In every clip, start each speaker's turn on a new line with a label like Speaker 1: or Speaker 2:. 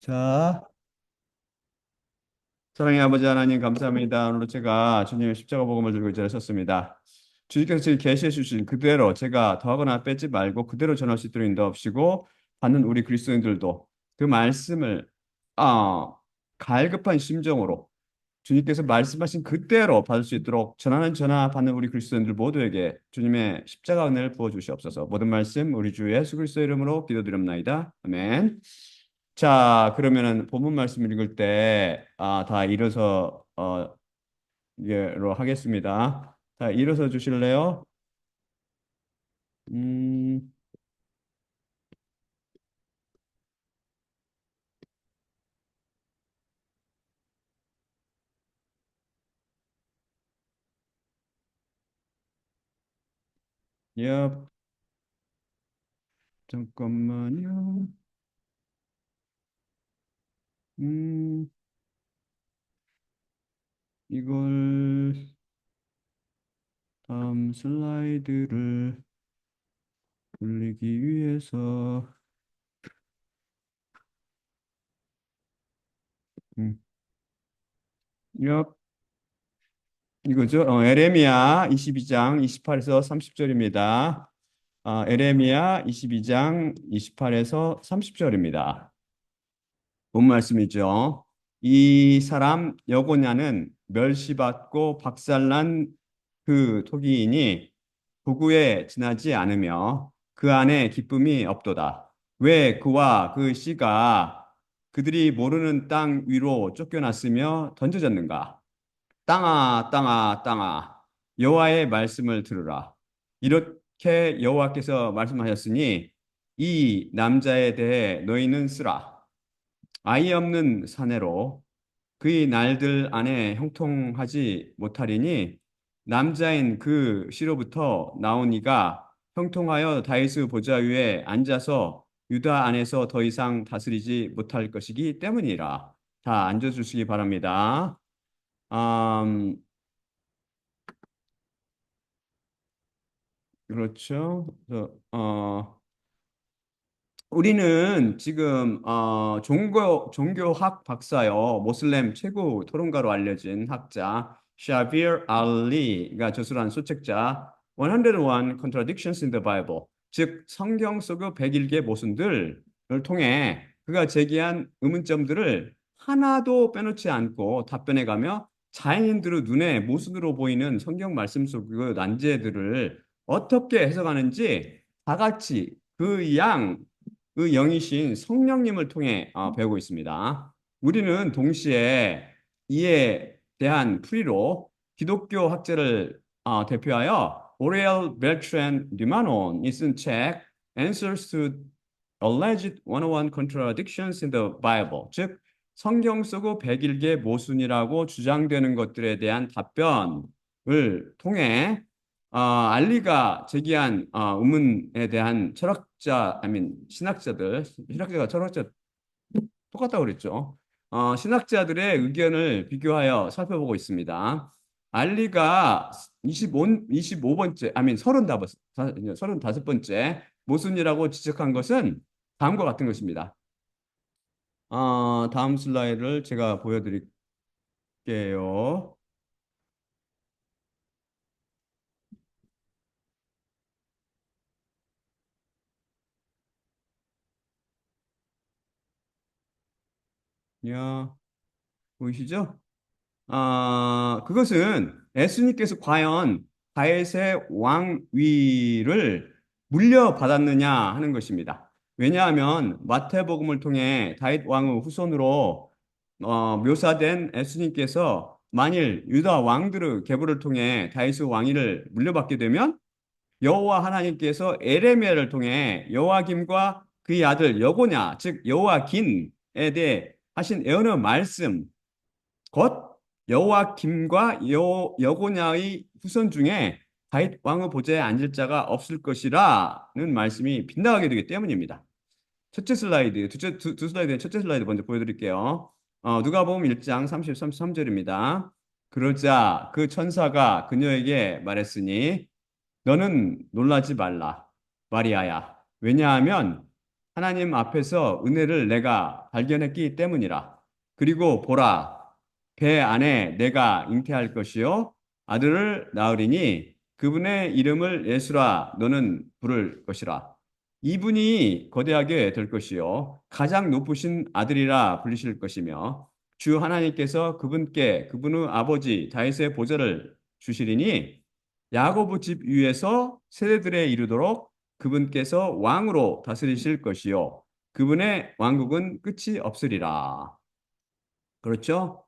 Speaker 1: 자, 사랑의 아버지 하나님 감사합니다. 오늘 제가 주님의 십자가 복음을 들고 이 자리에 섰습니다. 주님께서 지금 계시해 주신 그대로 제가 더하거나 빼지 말고 그대로 전할 수 있도록 인도하시고 받는 우리 그리스도인들도 그 말씀을 아, 갈급한 심정으로 주님께서 말씀하신 그대로 받을 수 있도록 전하는 전하 받는 우리 그리스도인들 모두에게 주님의 십자가 은혜를 부어 주시옵소서. 모든 말씀 우리 주 예수 그리스도 이름으로 기도드립니다. 아멘. 자, 그러면은 본문 말씀 읽을 때, 다 일어서, 예로 하겠습니다. 자, 일어서 주실래요? 음, 예, 잠깐만요. 음, 이걸, 다음 슬라이드를 돌리기 위해서, 음, 예, 이거죠. 에레미야 22장 28에서 30절입니다. 에레미야 22장 28에서 30절입니다. 본 말씀이죠. 이 사람 여고냐는 멸시받고 박살난 그 토기이니 부구에 지나지 않으며 그 안에 기쁨이 없도다. 왜 그와 그 씨가 그들이 모르는 땅 위로 쫓겨났으며 던져졌는가? 땅아, 땅아, 땅아, 여호와의 말씀을 들으라. 이렇게 여호와께서 말씀하셨으니 이 남자에 대해 너희는 쓰라. 아이 없는 사내로 그의 날들 안에 형통하지 못하리니 남자인 그 씨로부터 나온 이가 형통하여 다윗의 보좌 위에 앉아서 유다 안에서 더 이상 다스리지 못할 것이기 때문이라. 다 앉아주시기 바랍니다. 음, 그렇죠. 우리는 지금 종교학 박사요, 모슬렘 최고 토론가로 알려진 학자 샤비르 알리가 저술한 소책자 101 Contradictions in the Bible, 즉 성경 속의 101개 모순들을 통해 그가 제기한 의문점들을 하나도 빼놓지 않고 답변해가며 자연인들의 눈에 모순으로 보이는 성경 말씀 속의 난제들을 어떻게 해석하는지 다 같이 그 영이신 성령님을 통해 배우고 있습니다. 우리는 동시에 이에 대한 풀이로 기독교 학자를 대표하여 오레얼 벨트란 류마논이 쓴 책 Answers to Alleged 101 Contradictions in the Bible, 즉 성경 속의 101개 모순이라고 주장되는 것들에 대한 답변을 통해 알리가 제기한 의문에 대한 신학자가 철학자 똑같다고 그랬죠. 신학자들의 의견을 비교하여 살펴보고 있습니다. 알리가 25번째, 35번째 모순이라고 지적한 것은 다음과 같은 것입니다. 다음 슬라이드를 제가 보여드릴게요. 야, 보이시죠? 그것은 예수님께서 과연 다윗의 왕위를 물려받았느냐 하는 것입니다. 왜냐하면 마태복음을 통해 다윗 왕의 후손으로 묘사된 예수님께서 만일 유다 왕들의 계보를 통해 다윗의 왕위를 물려받게 되면 여호와 하나님께서 에레미야를 통해 여호와김과 그의 아들 여고냐, 즉 여호와긴에 대해 하신 예언의 말씀, 곧 여호와김과 여고냐의 후손 중에 다윗 왕의 보좌에 앉을 자가 없을 것이라는 말씀이 빗나가게 되기 때문입니다. 첫째 슬라이드, 두 슬라이드의 첫째 슬라이드 먼저 보여드릴게요. 누가복음 1장 30, 33절입니다. 그러자 그 천사가 그녀에게 말했으니 너는 놀라지 말라, 마리아야. 왜냐하면 하나님 앞에서 은혜를 내가 발견했기 때문이라. 그리고 보라, 배 안에 내가 잉태할 것이요 아들을 낳으리니 그분의 이름을 예수라 너는 부를 것이라. 이분이 거대하게 될 것이요 가장 높으신 아들이라 불리실 것이며 주 하나님께서 그분께 그분의 아버지 다윗의 보좌를 주시리니 야고보 집 위에서 세대들에 이르도록 그분께서 왕으로 다스리실 것이요 그분의 왕국은 끝이 없으리라. 그렇죠?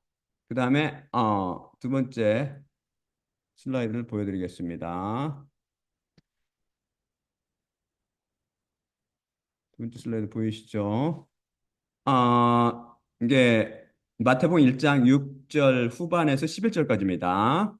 Speaker 1: 그 다음에 두 번째 슬라이드를 보여드리겠습니다. 두 번째 슬라이드 보이시죠? 이게 마태복음 1장 6절 후반에서 11절까지입니다.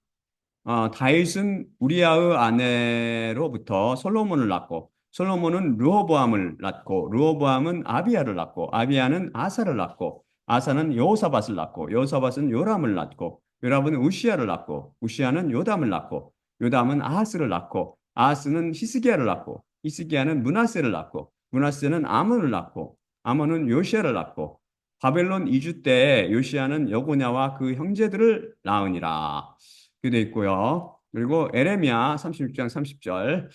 Speaker 1: 다윗은 우리아의 아내로부터 솔로몬을 낳고 솔로몬은 르호보암을 낳고 르호보암은 아비야를 낳고 아비야는 아사를 낳고 아사는 여호사밧을 낳고 여호사밧은 요람을 낳고 요람은 우시야를 낳고 우시야는 요담을 낳고 요담은 아하스를 낳고 아하스는 히스기야를 낳고 히스기야는 므낫세를 낳고 므낫세는 아몬을 낳고 아몬은 요시야를 낳고 바벨론 이주 때 요시야는 여고냐와 그 형제들을 낳으니라. 이렇게 돼 있고요. 그리고 에레미야 36장 30절.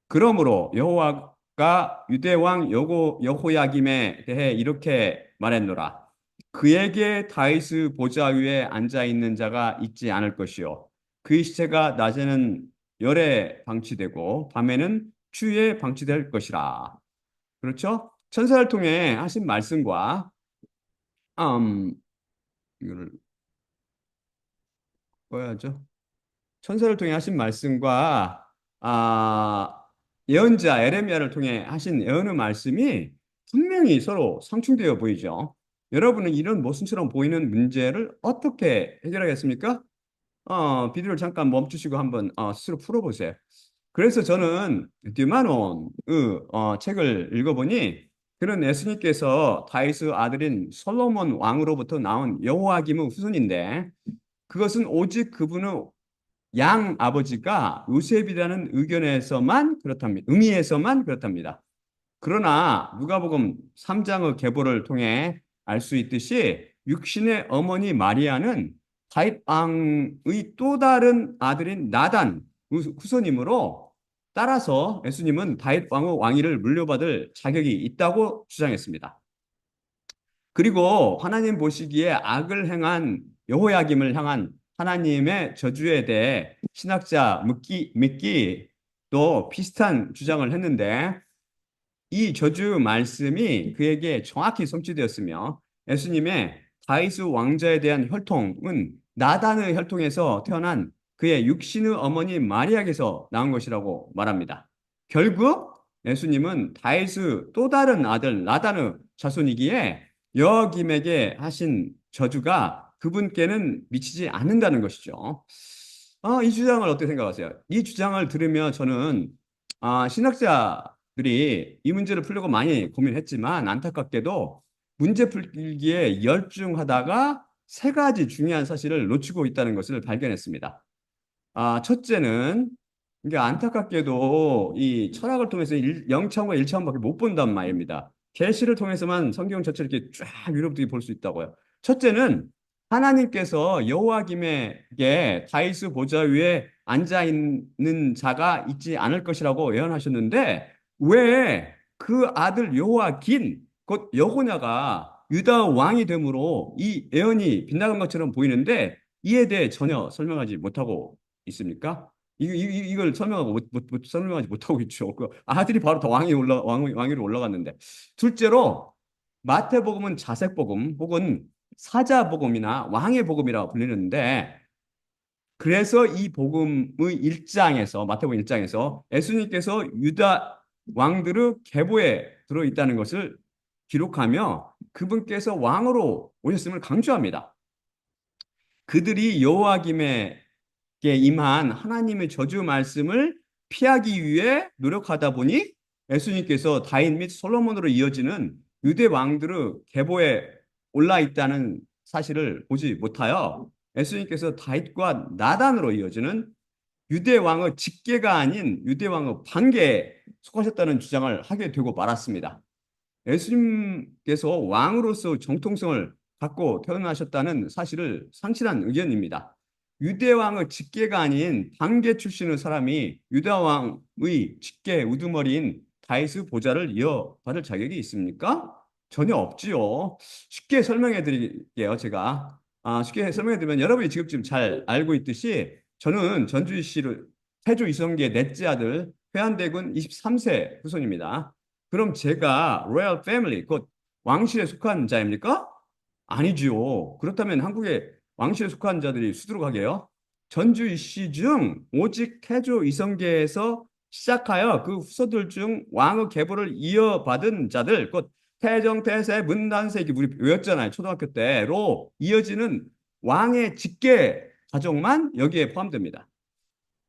Speaker 1: 그러므로 여호와가 유대 왕 여호야김에 대해 이렇게 말했노라. 그에게 다윗의 보좌 위에 앉아 있는 자가 있지 않을 것이요 그의 시체가 낮에는 열에 방치되고 밤에는 추위에 방치될 것이라. 그렇죠? 천사를 통해 하신 말씀과 이거를 꺼야죠. 천사를 통해 하신 말씀과 아, 예언자 에레미야를 통해 하신 예언의 말씀이 분명히 서로 상충되어 보이죠. 여러분은 이런 모순처럼 보이는 문제를 어떻게 해결하겠습니까? 비디오를 잠깐 멈추시고 한번 스스로 풀어보세요. 그래서 저는 듀마논의 책을 읽어보니 그는 예수님께서 다윗의 아들인 솔로몬 왕으로부터 나온 여호와김의 후손인데 그것은 오직 그분의 양 아버지가 요셉이라는 의견에서만 그렇답니다. 의미에서만 그렇답니다. 그러나 누가복음 3장의 계보를 통해 알 수 있듯이 육신의 어머니 마리아는 다윗 왕의 또 다른 아들인 나단 후손이므로 따라서 예수님은 다윗 왕의 왕위를 물려받을 자격이 있다고 주장했습니다. 그리고 하나님 보시기에 악을 행한 여호야김을 향한 하나님의 저주에 대해 신학자 믿기도 비슷한 주장을 했는데 이 저주 말씀이 그에게 정확히 성취되었으며 예수님의 다윗의 왕자에 대한 혈통은 나단의 혈통에서 태어난 그의 육신의 어머니 마리아에게서 나온 것이라고 말합니다. 결국 예수님은 다윗의 또 다른 아들 나단의 자손이기에 여김에게 하신 저주가 그분께는 미치지 않는다는 것이죠. 이 주장을 어떻게 생각하세요? 이 주장을 들으며 저는 신학자들이 이 문제를 풀려고 많이 고민했지만 안타깝게도 문제 풀기에 열중하다가 세 가지 중요한 사실을 놓치고 있다는 것을 발견했습니다. 첫째는 이게 안타깝게도 이 철학을 통해서 0차원과 1차원밖에 못 본단 말입니다. 계시를 통해서만 성경 전체를 이렇게 쫙 위로부터 볼 수 있다고요. 첫째는 하나님께서 여호와김에게 다윗의 보좌 위에 앉아 있는 자가 있지 않을 것이라고 예언하셨는데 왜 그 아들 여호와긴 곧 여호냐가 유다 왕이 되므로 이 예언이 빗나간 것처럼 보이는데 이에 대해 전혀 설명하지 못하고 있습니까? 이걸 설명하고 설명하지 못하고 있죠. 그 아들이 바로 더 왕위로 올라갔는데. 둘째로 마태복음은 자색복음 혹은 사자복음이나 왕의 복음이라고 불리는데 그래서 이 복음의 일장에서 마태복음 1장에서 예수님께서 유다 왕들의 계보에 들어 있다는 것을 기록하며 그분께서 왕으로 오셨음을 강조합니다. 그들이 여호와김에게 임한 하나님의 저주 말씀을 피하기 위해 노력하다 보니 예수님께서 다윗 및 솔로몬으로 이어지는 유대 왕들의 계보에 올라 있다는 사실을 보지 못하여 예수님께서 다윗과 나단으로 이어지는 유대 왕의 직계가 아닌 유대 왕의 반계에 속하셨다는 주장을 하게 되고 말았습니다. 예수님께서 왕으로서 정통성을 갖고 태어나셨다는 사실을 상실한 의견입니다. 유대 왕의 직계가 아닌 방계 출신의 사람이 유다 왕의 직계 우두머리인 다윗의 보좌를 이어받을 자격이 있습니까? 전혀 없지요. 쉽게 설명해 드릴게요, 제가. 쉽게 설명해 드리면 여러분이 지금 잘 알고 있듯이 저는 전주시를 태조 이성계의 넷째 아들 회한대군 23세 후손입니다. 그럼 제가 로얄 패밀리, 곧 왕실에 속한 자입니까? 아니지요. 그렇다면 한국의 왕실에 속한 자들이 수두룩하게요. 전주 이씨 중 오직 태조 이성계에서 시작하여 그 후손들 중 왕의 계보를 이어받은 자들, 곧 태정, 태세, 문단세, 이렇게 우리 외웠잖아요. 초등학교 때로 이어지는 왕의 직계 가족만 여기에 포함됩니다.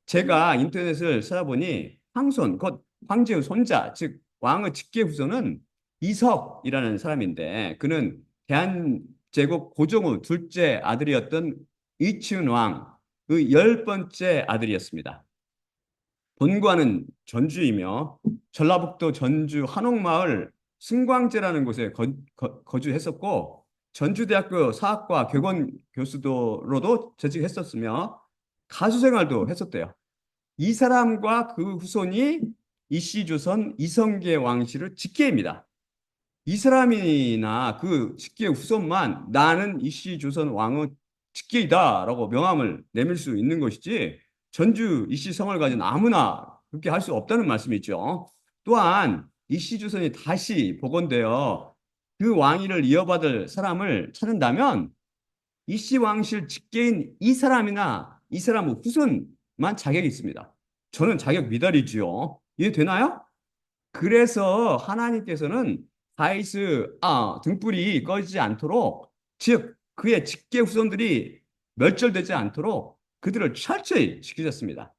Speaker 1: 제가 인터넷을 찾아보니 황손, 곧 황제의 손자, 즉 왕의 직계 후손은 이석이라는 사람인데 그는 대한제국 고종의 둘째 아들이었던 이치훈 왕의 열 번째 아들이었습니다. 본관은 전주이며 전라북도 전주 한옥마을 승광제라는 곳에 거주했었고 전주대학교 사학과 객원 교수로도 재직했었으며 가수 생활도 했었대요. 이 사람과 그 후손이 이씨조선 이성계 왕실의 직계입니다. 이 사람이나 그 직계의 후손만 나는 이씨조선 왕의 직계이다라고 명함을 내밀 수 있는 것이지 전주 이씨 성을 가진 아무나 그렇게 할 수 없다는 말씀이죠. 또한 이씨조선이 다시 복원되어 그 왕위를 이어받을 사람을 찾는다면 이씨 왕실 직계인 이 사람이나 이 사람의 후손만 자격이 있습니다. 저는 자격 미달이지요. 이해되나요? 그래서 하나님께서는 다윗의 등불이 꺼지지 않도록, 즉 그의 직계 후손들이 멸절되지 않도록 그들을 철저히 지키셨습니다.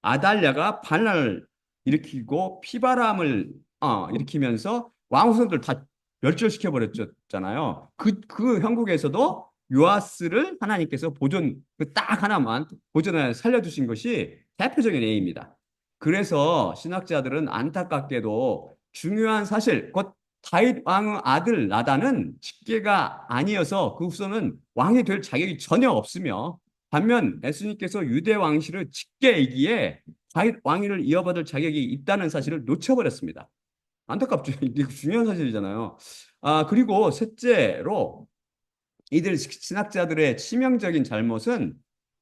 Speaker 1: 아달랴가 반란을 일으키고 피바람을 일으키면서 왕 후손들 다 멸절시켜 버렸잖아요. 그 형국에서도 요아스를 하나님께서 딱 하나만 보존해 살려두신 것이 대표적인 예입니다. 그래서 신학자들은 안타깝게도 중요한 사실, 곧 다윗 왕의 아들 나단은 직계가 아니어서 그 후손은 왕이 될 자격이 전혀 없으며 반면 예수님께서 유대 왕실의 직계이기에 다윗 왕위를 이어받을 자격이 있다는 사실을 놓쳐버렸습니다. 안타깝죠. 이게 중요한 사실이잖아요. 그리고 셋째로 이들 신학자들의 치명적인 잘못은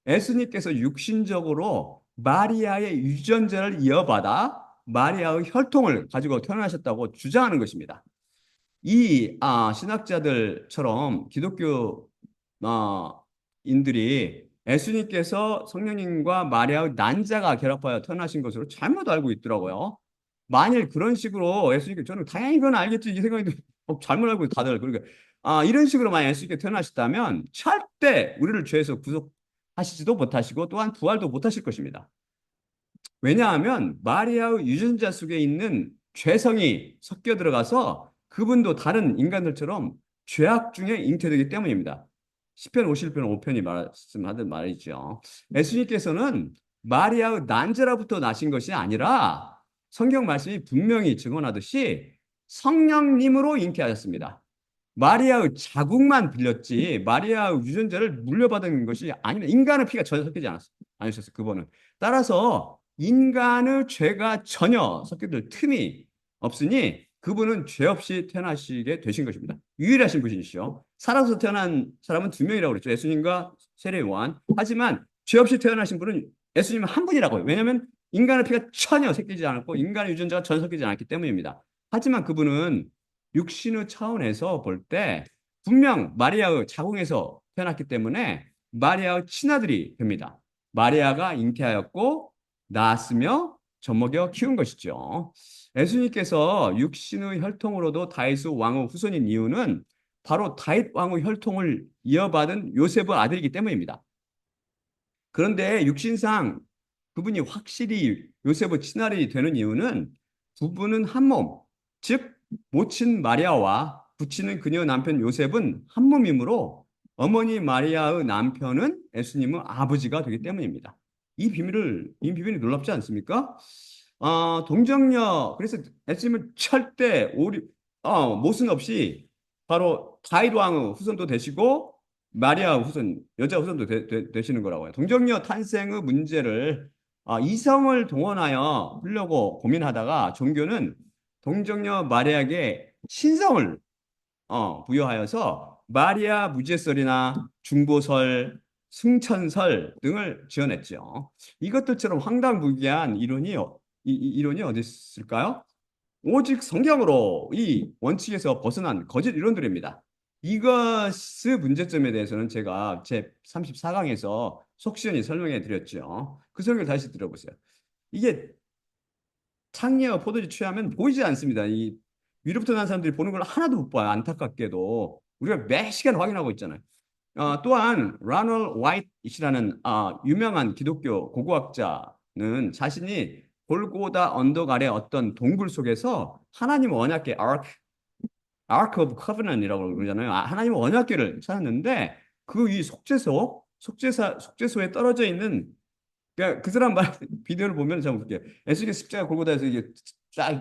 Speaker 1: 예수님께서 육신적으로 마리아의 유전자를 이어받아 마리아의 혈통을 가지고 태어나셨다고 주장하는 것입니다. 이 신학자들처럼 기독교 인들이 예수님께서 성령님과 마리아의 난자가 결합하여 태어나신 것으로 잘못 알고 있더라고요. 만일 그런 식으로 예수님께 저는 당연히 그건 알겠지 이 생각이 잘못 알고 다들 그러니까 이런 식으로 만약 예수님께 태어나셨다면 절대 우리를 죄에서 구속하시지도 못하시고 또한 부활도 못하실 것입니다. 왜냐하면 마리아의 유전자 속에 있는 죄성이 섞여 들어가서 그분도 다른 인간들처럼 죄악 중에 잉태되기 때문입니다. 시편 51편 5편이 말씀하던 말이죠. 예수님께서는 마리아의 난자로부터 나신 것이 아니라 성경 말씀이 분명히 증언하듯이 성령님으로 잉태하셨습니다. 마리아의 자궁만 빌렸지 마리아의 유전자를 물려받은 것이 아니면 인간의 피가 전혀 섞이지 않으셨어요. 그분은. 따라서 인간의 죄가 전혀 섞여들 틈이 없으니 그분은 죄 없이 태어나시게 되신 것입니다. 유일하신 분이시죠. 살아서 태어난 사람은 두 명이라고 그랬죠. 예수님과 세례 요한. 하지만 죄 없이 태어나신 분은 예수님은 한 분이라고요. 왜냐하면 인간의 피가 전혀 섞이지 않았고 인간의 유전자가 전혀 섞이지 않았기 때문입니다. 하지만 그분은 육신의 차원에서 볼 때 분명 마리아의 자궁에서 태어났기 때문에 마리아의 친아들이 됩니다. 마리아가 잉태하였고 낳았으며 젖먹여 키운 것이죠. 예수님께서 육신의 혈통으로도 다윗의 왕의 후손인 이유는 바로 다윗 왕의 혈통을 이어받은 요셉의 아들이기 때문입니다. 그런데 육신상 그분이 확실히 요셉의 친아들이 되는 이유는 두 분은 한 몸, 즉 모친 마리아와 부치는 그녀의 남편 요셉은 한 몸이므로 어머니 마리아의 남편은 예수님의 아버지가 되기 때문입니다. 이 비밀이 놀랍지 않습니까? 동정녀, 그래서 예수님은 절대 모순 없이 바로 다윗 왕의 후손도 되시고 마리아 후손, 여자 후손도 되시는 거라고요. 동정녀 탄생의 문제를 이성을 동원하여 풀려고 고민하다가 종교는 동정녀 마리아에게 신성을 부여하여서 마리아 무죄설이나 중보설, 승천설 등을 지어냈죠. 이것들처럼 황당무계한 이론이 어디 있을까요? 오직 성경으로 이 원칙에서 벗어난 거짓 이론들입니다. 이것의 문제점에 대해서는 제가 제 34강에서 속시원히 설명해 드렸죠. 그 설명을 다시 들어보세요. 이게 창녀 포도주 취하면 보이지 않습니다. 이 위로부터 난 사람들이 보는 걸 하나도 못 봐요. 안타깝게도. 우리가 매 시간 확인하고 있잖아요. 또한 라널 화이트이라는 유명한 기독교 고고학자는 자신이 골고다 언덕 아래 어떤 동굴 속에서 하나님 언약궤 Ark of Covenant이라고 그러잖아요. 하나님 언약궤를 찾았는데 그 이 속죄소에 떨어져 있는 그러니까 그 사람 말 비디오를 보면 참 웃겨. 예수님이 십자가 골고다에서 이게 쫙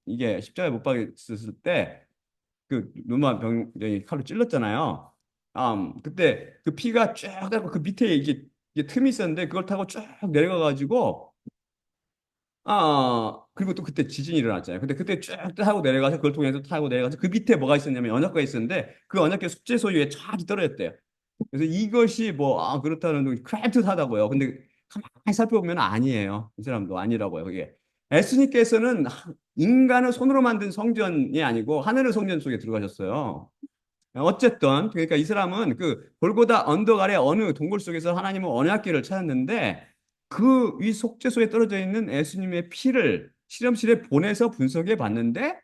Speaker 1: 이게 십자가에 못 박혔을 때 그 로마 병정이 칼로 찔렀잖아요. 그때 그 피가 쫙 나고 그 밑에 이게 틈이 있었는데 그걸 타고 쭉 내려가 가지고 그리고 또 그때 지진이 일어났잖아요. 근데 그때 쭉 타고 내려가서 그걸 통해서 타고 내려가서 그 밑에 뭐가 있었냐면 언약궤가 있었는데 그 언약궤 숙제 소유에 쫙 떨어졌대요. 그래서 이것이 뭐 그렇다는 둥 그럴듯하다고요. 근데 가만히 살펴보면 아니에요. 이 사람도 아니라고요. 그게 예수님께서는 인간을 손으로 만든 성전이 아니고 하늘의 성전 속에 들어가셨어요. 어쨌든 그러니까 이 사람은 그 골고다 언덕 아래 어느 동굴 속에서 하나님은 언약궤를 찾았는데 그 위 속죄소에 떨어져 있는 예수님의 피를 실험실에 보내서 분석해 봤는데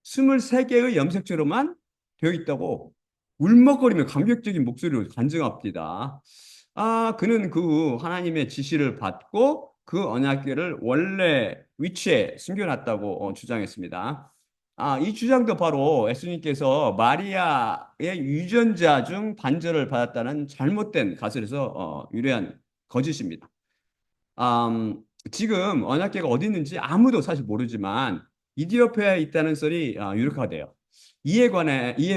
Speaker 1: 23개의 염색체로만 되어 있다고 울먹거리며 감격적인 목소리로 간증합니다. 그는 그 하나님의 지시를 받고 그 언약궤를 원래 위치에 숨겨놨다고 주장했습니다. 이 주장도 바로 예수님께서 마리아의 유전자 중 반절을 받았다는 잘못된 가설에서 유래한 거짓입니다. 지금 언약궤가 어디 있는지 아무도 사실 모르지만 이디오피아에 있다는 썰이 유력하대요. 이에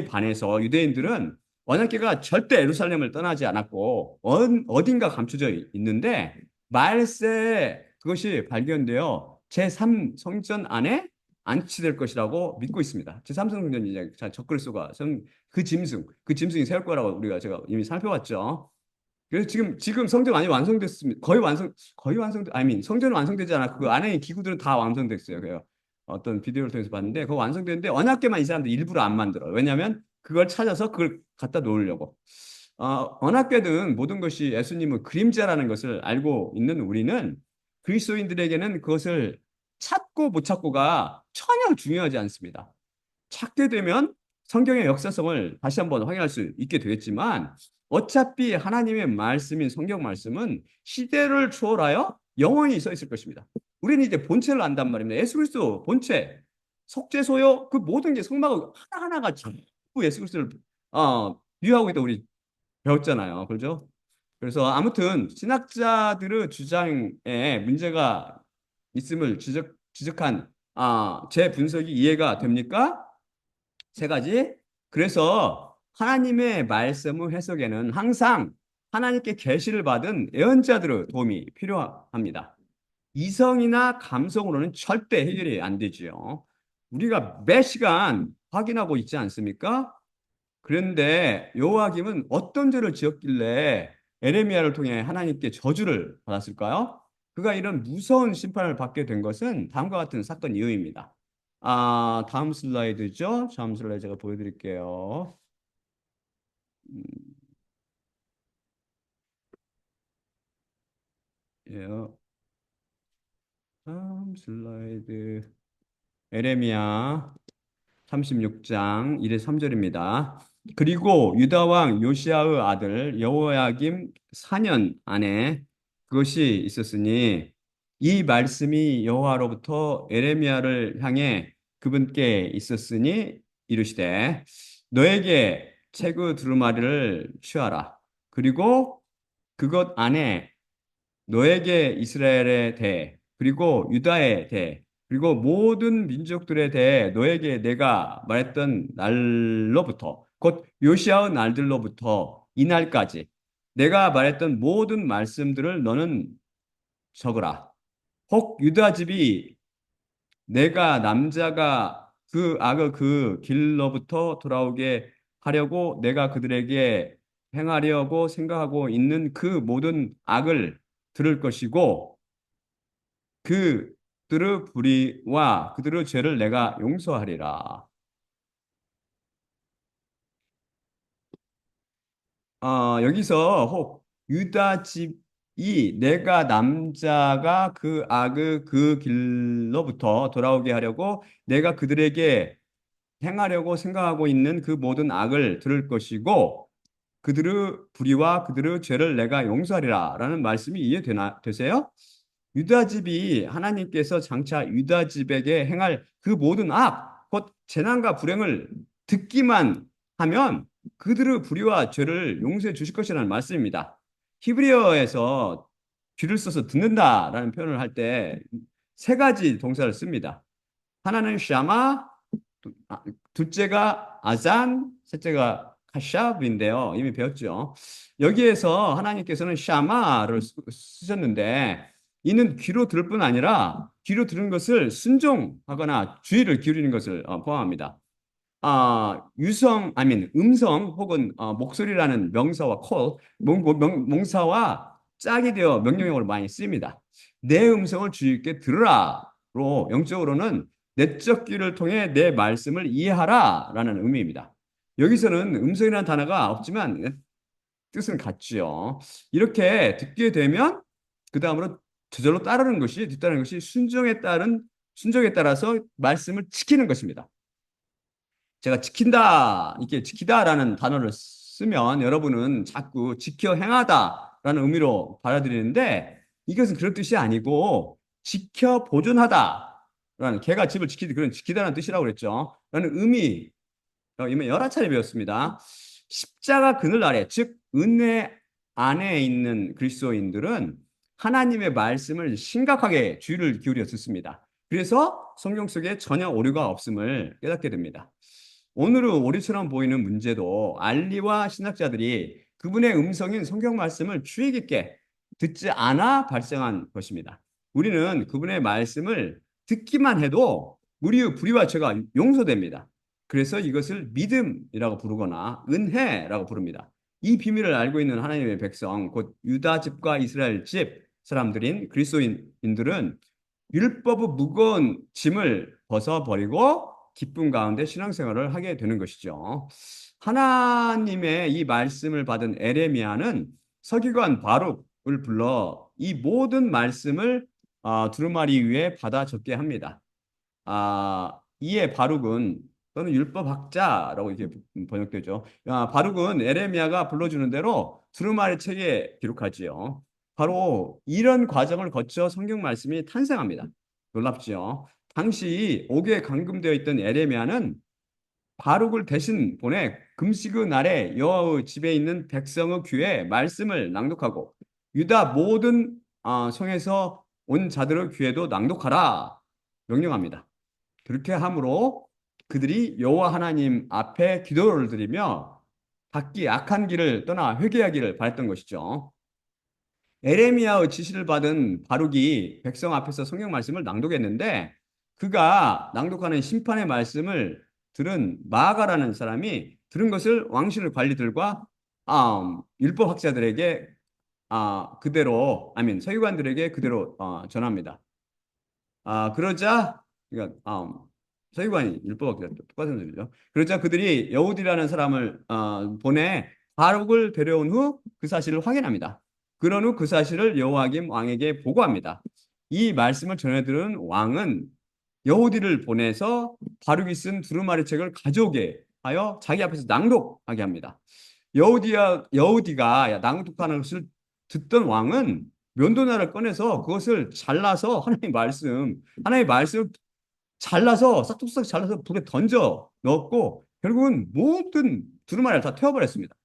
Speaker 1: 반해서 유대인들은 언약궤가 절대 예루살렘을 떠나지 않았고 어딘가 감춰져 있는데 말세에 그것이 발견되어 제3 성전 안에 안치될 것이라고 믿고 있습니다. 제3 성전이 이제 적그리스도가 그 짐승이 세울 거라고 제가 이미 살펴봤죠. 그래서 지금 성전 많이 완성됐습니다. 거의 성전은 완성되지 않았고 그 안에 기구들은 다 완성됐어요. 그래요. 어떤 비디오를 통해서 봤는데 그거 완성됐는데 언약궤만 이 사람들 일부러 안 만들어요. 왜냐하면 그걸 찾아서 그걸 갖다 놓으려고. 언약궤 등 모든 것이 예수님의 그림자라는 것을 알고 있는 우리는 그리스도인들에게는 그것을 찾고 못 찾고가 전혀 중요하지 않습니다. 찾게 되면 성경의 역사성을 다시 한번 확인할 수 있게 되겠지만 어차피 하나님의 말씀인 성경 말씀은 시대를 초월하여 영원히 서 있을 것입니다. 우리는 이제 본체를 안단 말입니다. 예수 그리스도 본체, 속죄소요, 그 모든 게 성막 하나하나가 전부 예수 그리스도를 비유하고 있다 우리 배웠잖아요. 그렇죠? 그래서 아무튼 신학자들의 주장에 문제가 있음을 지적한 제 분석이 이해가 됩니까? 세 가지. 그래서 하나님의 말씀의 해석에는 항상 하나님께 계시를 받은 예언자들의 도움이 필요합니다. 이성이나 감성으로는 절대 해결이 안 되지요. 우리가 매 시간 확인하고 있지 않습니까? 그런데 여호야김은 어떤 죄를 지었길래 에레미야를 통해 하나님께 저주를 받았을까요? 그가 이런 무서운 심판을 받게 된 것은 다음과 같은 사건 이유입니다. 다음 슬라이드죠. 다음 슬라이드 제가 보여드릴게요. 음, 예, 다음 슬라이드. 에레미야 36장 1에 3절입니다. 그리고 유다 왕 요시아의 아들 여호야김 4년 안에 그것이 있었으니 이 말씀이 여호와로부터 에레미야를 향해 그분께 있었으니 이르시되 너에게 책의 두루마리를 취하라. 그리고 그것 안에 너에게 이스라엘에 대해 그리고 유다에 대해 그리고 모든 민족들에 대해 너에게 내가 말했던 날로부터 곧 요시아의 날들로부터 이 날까지 내가 말했던 모든 말씀들을 너는 적으라. 혹 유다 집이 내가 남자가 그 악의 그 길로부터 돌아오게 하려고 내가 그들에게 행하려고 생각하고 있는 그 모든 악을 들을 것이고 그들의 불의와 그들의 죄를 내가 용서하리라. 여기서 혹 유다 집이 내가 남자가 그 악의 그 길로부터 돌아오게 하려고 내가 그들에게 행하려고 생각하고 있는 그 모든 악을 들을 것이고 그들의 불의와 그들의 죄를 내가 용서하리라 라는 말씀이 되세요? 유다 집이 하나님께서 장차 유다 집에게 행할 그 모든 악, 곧 재난과 불행을 듣기만 하면 그들의 불의와 죄를 용서해 주실 것이라는 말씀입니다. 히브리어에서 귀를 써서 듣는다라는 표현을 할 때 세 가지 동사를 씁니다. 하나는 샤마, 둘째가 아잔, 셋째가 카샤브인데요. 이미 배웠죠. 여기에서 하나님께서는 샤마를 쓰셨는데 이는 귀로 들을 뿐 아니라 귀로 들은 것을 순종하거나 주의를 기울이는 것을 포함합니다. 음성 혹은 목소리라는 명사와 몽사와 짝이 되어 명령형으로 많이 쓰입니다. 내 음성을 주의 깊게 들으라로 영적으로는 내적 귀를 통해 내 말씀을 이해하라라는 의미입니다. 여기서는 음성이라는 단어가 없지만 뜻은 같지요. 이렇게 듣게 되면 그 다음으로 저절로 따르는 것이 뒤따르는 것이 순종에 따라서 말씀을 지키는 것입니다. 제가 지킨다, 이렇게 지키다라는 단어를 쓰면 여러분은 자꾸 지켜 행하다라는 의미로 받아들이는데 이것은 그런 뜻이 아니고 지켜 보존하다라는 개가 집을 지키듯 그런 지키다라는 뜻이라고 그랬죠. 라는 의미, 이미 여러 차례 배웠습니다. 십자가 그늘 아래, 즉 은혜 안에 있는 그리스도인들은 하나님의 말씀을 심각하게 주의를 기울여 듣습니다. 그래서 성경 속에 전혀 오류가 없음을 깨닫게 됩니다. 오늘은 오류처럼 보이는 문제도 알리와 신학자들이 그분의 음성인 성경 말씀을 주의 깊게 듣지 않아 발생한 것입니다. 우리는 그분의 말씀을 듣기만 해도 우리의 불의와 죄가 용서됩니다. 그래서 이것을 믿음이라고 부르거나 은혜라고 부릅니다. 이 비밀을 알고 있는 하나님의 백성, 곧 유다 집과 이스라엘 집 사람들인 그리스도인들은 율법의 무거운 짐을 벗어버리고 기쁨 가운데 신앙생활을 하게 되는 것이죠. 하나님의 이 말씀을 받은 에레미야는 서기관 바룩을 불러 이 모든 말씀을 두루마리 위에 받아 적게 합니다. 이에 바룩은 또는 율법학자라고 이렇게 번역되죠. 바룩은 에레미야가 불러주는 대로 두루마리 책에 기록하지요. 바로 이런 과정을 거쳐 성경 말씀이 탄생합니다. 놀랍지요. 당시 옥에 감금되어 있던 에레미야는 바룩을 대신 보내 금식의 날에 여호와의 집에 있는 백성의 귀에 말씀을 낭독하고 유다 모든 성에서 온 자들의 귀에도 낭독하라 명령합니다. 그렇게 함으로 그들이 여호와 하나님 앞에 기도를 드리며 각기 악한 길을 떠나 회개하기를 바랬던 것이죠. 에레미야의 지시를 받은 바룩이 백성 앞에서 성경 말씀을 낭독했는데 그가 낭독하는 심판의 말씀을 들은 마아가라는 사람이 들은 것을 왕실 관리들과 율법 학자들에게 그대로 서기관들에게 그대로 전합니다. 그러자 그러니까 서기관이 율법학자 똑같은 소리죠. 그러자 그들이 여우디라는 사람을 보내 바룩을 데려온 후 그 사실을 확인합니다. 그런 후 그 사실을 여호와김 왕에게 보고합니다. 이 말씀을 전해들은 왕은 여우디를 보내서 바룩이 쓴 두루마리 책을 가져오게 하여 자기 앞에서 낭독하게 합니다. 여우디가 낭독하는 것을 듣던 왕은 면도날을 꺼내서 그것을 잘라서 하나님의 말씀 잘라서 싹둑싹 잘라서 불에 던져 넣었고 결국은 모든 두루마리를 다 태워버렸습니다.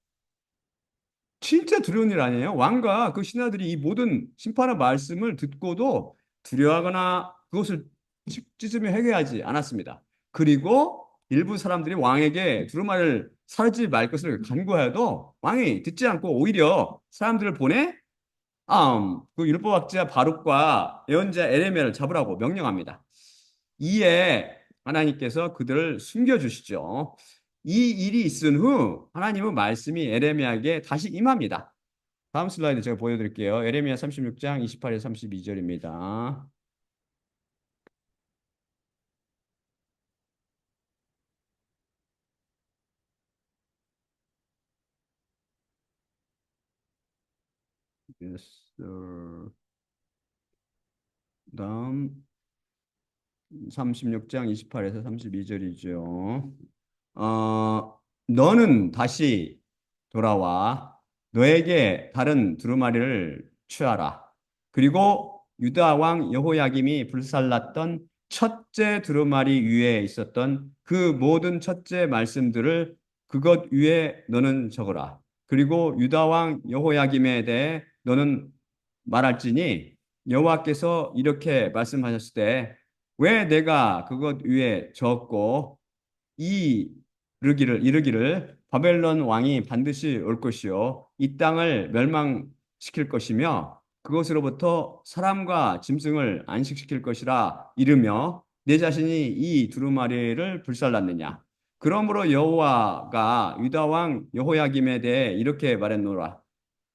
Speaker 1: 진짜 두려운 일 아니에요? 왕과 그 신하들이 이 모든 심판의 말씀을 듣고도 두려워하거나 그것을 찢으며 회개하지 않았습니다. 그리고 일부 사람들이 왕에게 두루마리를 사르지 말 것을 간구하여도 왕이 듣지 않고 오히려 사람들을 보내 그 율법학자 바룩과 예언자 에레미야를 잡으라고 명령합니다. 이에 하나님께서 그들을 숨겨주시죠. 이 일이 있은 후 하나님의 말씀이 에레미야에게 다시 임합니다. 다음 슬라이드 제가 보여드릴게요. 에레미야 36장 28에서 32절입니다. Yes, sir. 다음 36장 28에서 32절이죠. 너는 다시 돌아와 너에게 다른 두루마리를 취하라. 그리고 유다 왕 여호야김이 불살랐던 첫째 두루마리 위에 있었던 그 모든 첫째 말씀들을 그것 위에 너는 적어라. 그리고 유다 왕 여호야김에 대해 너는 말할지니 여호와께서 이렇게 말씀하셨을 때 왜 내가 그것 위에 적고 이르기를 바벨론 왕이 반드시 올 것이요 이 땅을 멸망시킬 것이며 그것으로부터 사람과 짐승을 안식시킬 것이라 이르며 내 자신이 이 두루마리를 불살랐느냐 그러므로 여호와가 유다 왕 여호야김에 대해 이렇게 말했노라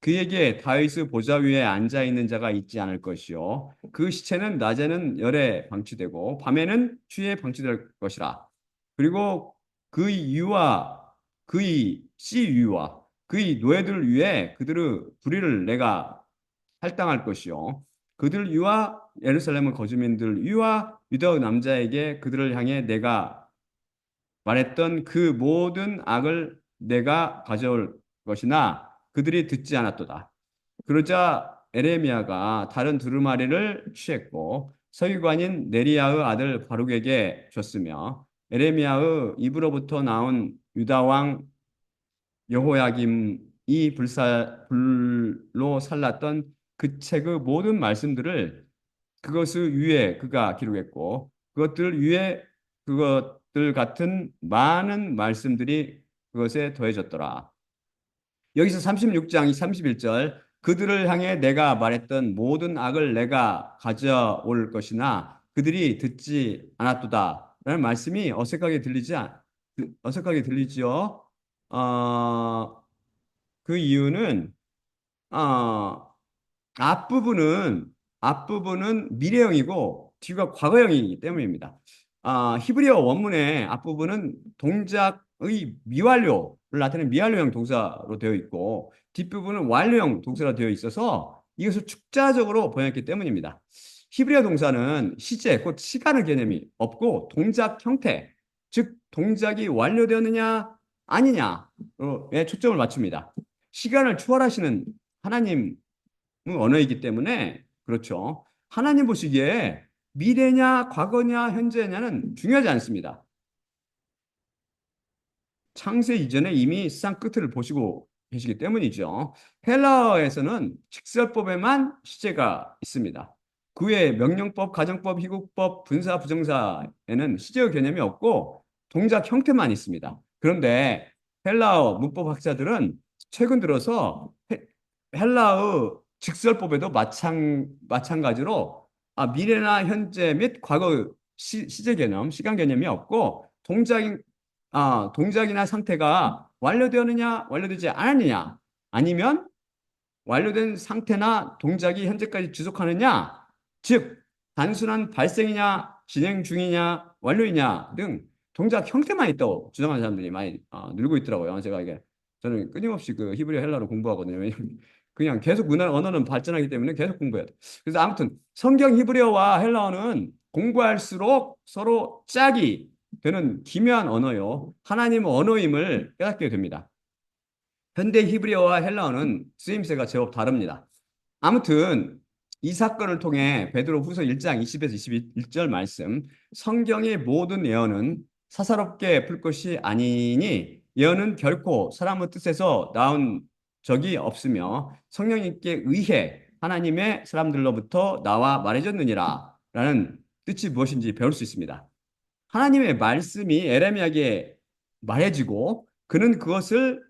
Speaker 1: 그에게 다윗의 보좌 위에 앉아 있는 자가 있지 않을 것이요 그 시체는 낮에는 열에 방치되고 밤에는 추위에 방치될 것이라 그리고 그의 유와 그의 씨 유와 그의 노예들 위에 그들의 불의를 내가 할당할 것이요 그들 유와 예루살렘의 거주민들 유와 유다의 남자에게 그들을 향해 내가 말했던 그 모든 악을 내가 가져올 것이나 그들이 듣지 않았도다. 그러자 에레미야가 다른 두루마리를 취했고 서기관인 네리야의 아들 바룩에게 줬으며 에레미야의 입으로부터 나온 유다 왕 여호야김이 불로 살랐던 그 책의 모든 말씀들을 그것을 위에 그가 기록했고 그것들 위에 그것들 같은 많은 말씀들이 그것에 더해졌더라. 여기서 36장 31절 그들을 향해 내가 말했던 모든 악을 내가 가져올 것이나 그들이 듣지 않았도다 라는 말씀이 어색하게 들리지요. 어, 그 이유는 어, 앞부분은 미래형이고 뒤가 과거형이기 때문입니다. 히브리어 원문의 앞부분은 동작의 미완료를 나타내는 미완료형 동사로 되어 있고 뒷부분은 완료형 동사로 되어 있어서 이것을 축자적으로 번역했기 때문입니다. 히브리어 동사는 시제, 곧 시간의 개념이 없고 동작 형태, 즉 동작이 완료되었느냐 아니냐에 초점을 맞춥니다. 시간을 초월하시는 하나님 언어이기 때문에 그렇죠. 하나님 보시기에 미래냐 과거냐 현재냐는 중요하지 않습니다. 창세 이전에 이미 세상 끝을 보시고 계시기 때문이죠. 헬라어에서는 직설법에만 시제가 있습니다. 그 외에 명령법, 가정법, 희곡법, 분사, 부정사에는 시제의 개념이 없고 동작 형태만 있습니다. 그런데 헬라어 문법 학자들은 최근 들어서 헬라의 직설법에도 마찬가지로 미래나 현재 및 과거 시제 개념, 시간 개념이 없고 동작이나 상태가 완료되었느냐, 완료되지 않았느냐, 아니면 완료된 상태나 동작이 현재까지 지속하느냐, 즉 단순한 발생이냐, 진행 중이냐, 완료이냐 등 동작 형태만 있다고 주장하는 사람들이 많이 늘고 있더라고요. 저는 끊임없이 그 히브리어 헬라로 공부하거든요. 왜냐면 그냥 계속 문화 언어는 발전하기 때문에 계속 공부해야 돼. 그래서 아무튼 성경 히브리어와 헬라어는 공부할수록 서로 짝이 되는 기묘한 언어요. 하나님의 언어임을 깨닫게 됩니다. 현대 히브리어와 헬라어는 쓰임새가 제법 다릅니다. 아무튼 이 사건을 통해 베드로후서 1장 20에서 21절 말씀 성경의 모든 예언은 사사롭게 풀 것이 아니니 예언은 결코 사람의 뜻에서 나온 적이 없으며 성령님께 의해 하나님의 사람들로부터 나와 말해졌느니라 라는 뜻이 무엇인지 배울 수 있습니다. 하나님의 말씀이 에레미야에게 말해지고 그는 그것을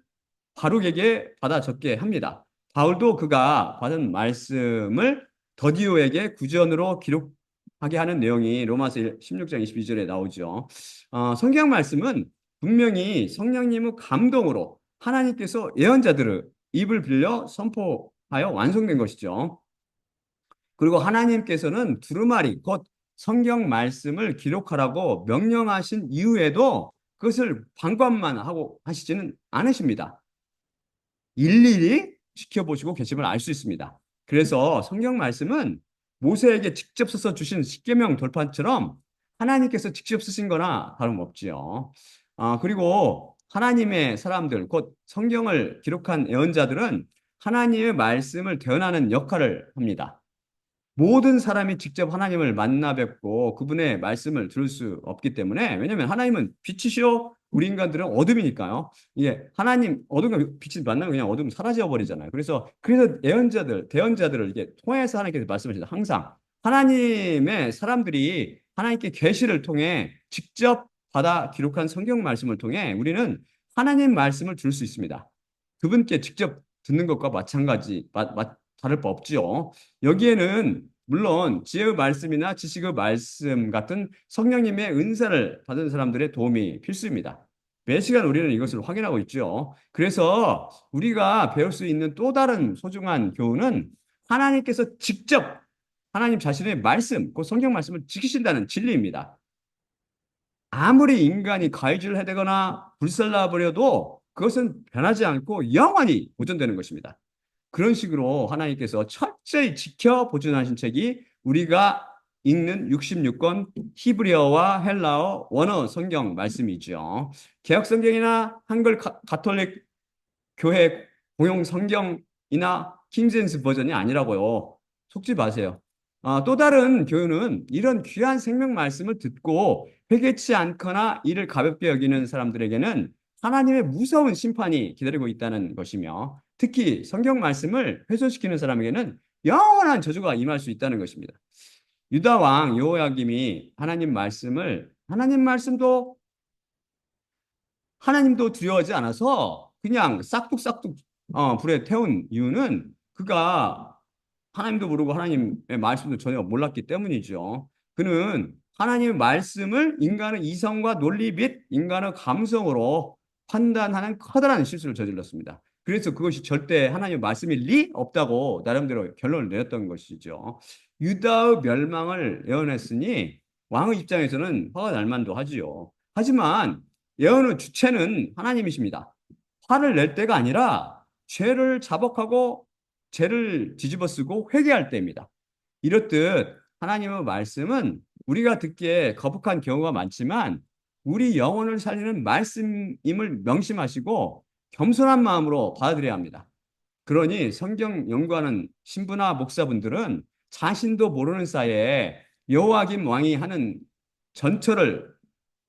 Speaker 1: 바룩에게 받아 적게 합니다. 바울도 그가 받은 말씀을 더디오에게 구전으로 기록하게 하는 내용이 로마서 16장 22절에 나오죠. 성경 말씀은 분명히 성령님의 감동으로 하나님께서 예언자들의 입을 빌려 선포하여 완성된 것이죠. 그리고 하나님께서는 두루마리 곧 성경 말씀을 기록하라고 명령하신 이후에도 그것을 방관만 하고 하시지는 않으십니다. 일일이 지켜보시고 계심을 알 수 있습니다. 그래서 성경 말씀은 모세에게 직접 써서 주신 십계명 돌판처럼 하나님께서 직접 쓰신 거나 다름없지요. 그리고 하나님의 사람들, 곧 성경을 기록한 예언자들은 하나님의 말씀을 대언하는 역할을 합니다. 모든 사람이 직접 하나님을 만나 뵙고 그분의 말씀을 들을 수 없기 때문에, 왜냐하면 하나님은 빛이시오, 우리 인간들은 어둠이니까요. 이게 하나님 어둠과 빛이 만나면 그냥 어둠 사라져 버리잖아요. 그래서 예언자들, 대언자들을 이게 통해서 하나님께서 말씀하시다. 항상 하나님의 사람들이 하나님께 계시를 통해 직접 받아 기록한 성경 말씀을 통해 우리는 하나님 말씀을 들을 수 있습니다. 그분께 직접 듣는 것과 마찬가지, 다를 바 없지요. 여기에는 물론 지혜의 말씀이나 지식의 말씀 같은 성령님의 은사를 받은 사람들의 도움이 필수입니다. 매 시간 우리는 이것을 확인하고 있죠. 그래서 우리가 배울 수 있는 또 다른 소중한 교훈은 하나님께서 직접 하나님 자신의 말씀, 그 성경 말씀을 지키신다는 진리입니다. 아무리 인간이 가해를 해대거나 불살라버려도 그것은 변하지 않고 영원히 보존되는 것입니다. 그런 식으로 하나님께서 철저히 지켜 보존하신 책이 우리가 읽는 66권 히브리어와 헬라어 원어 성경 말씀이죠. 개역 성경이나 한글 가톨릭 교회 공용 성경이나 킹제임스 버전이 아니라고요. 속지 마세요. 또 다른 교훈은 이런 귀한 생명 말씀을 듣고 회개치 않거나 이를 가볍게 여기는 사람들에게는 하나님의 무서운 심판이 기다리고 있다는 것이며, 특히 성경 말씀을 훼손시키는 사람에게는 영원한 저주가 임할 수 있다는 것입니다. 유다 왕 여호야김이 하나님 말씀도 하나님도 두려워하지 않아서 그냥 싹둑싹둑 불에 태운 이유는 그가 하나님도 모르고 하나님의 말씀도 전혀 몰랐기 때문이죠. 그는 하나님의 말씀을 인간의 이성과 논리 및 인간의 감성으로 판단하는 커다란 실수를 저질렀습니다. 그래서 그것이 절대 하나님의 말씀일 리 없다고 나름대로 결론을 내렸던 것이죠. 유다의 멸망을 예언했으니 왕의 입장에서는 화가 날 만도 하지요. 하지만 예언의 주체는 하나님이십니다. 화를 낼 때가 아니라 죄를 자복하고 죄를 뒤집어쓰고 회개할 때입니다. 이렇듯 하나님의 말씀은 우리가 듣기에 거북한 경우가 많지만 우리 영혼을 살리는 말씀임을 명심하시고 겸손한 마음으로 받아들여야 합니다. 그러니 성경 연구하는 신부나 목사분들은 자신도 모르는 사이에 여호와김 왕이 하는 전철을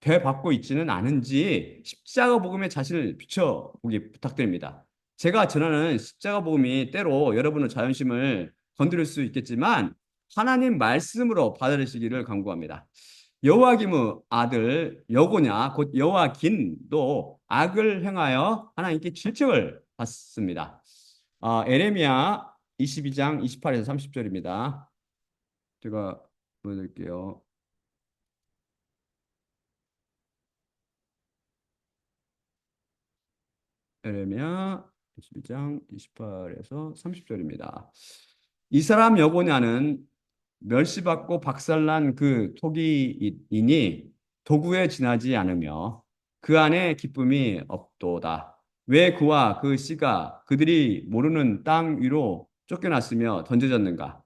Speaker 1: 되받고 있지는 않은지 십자가 복음에 자신을 비춰보기 부탁드립니다. 제가 전하는 십자가 복음이 때로 여러분의 자존심을 건드릴 수 있겠지만 하나님 말씀으로 받아들이시기를 간구합니다. 여호와김의 아들 여고냐 곧 여호와긴도 악을 행하여 하나님께 질책을 받습니다. 에레미야 22장 28에서 30절입니다. 제가 보여드릴게요. 에레미야 22장 28에서 30절입니다. 이 사람 여고냐는 멸시받고 박살난 그 토기이니 도구에 지나지 않으며 그 안에 기쁨이 없도다. 왜 그와 그 씨가 그들이 모르는 땅 위로 쫓겨났으며 던져졌는가?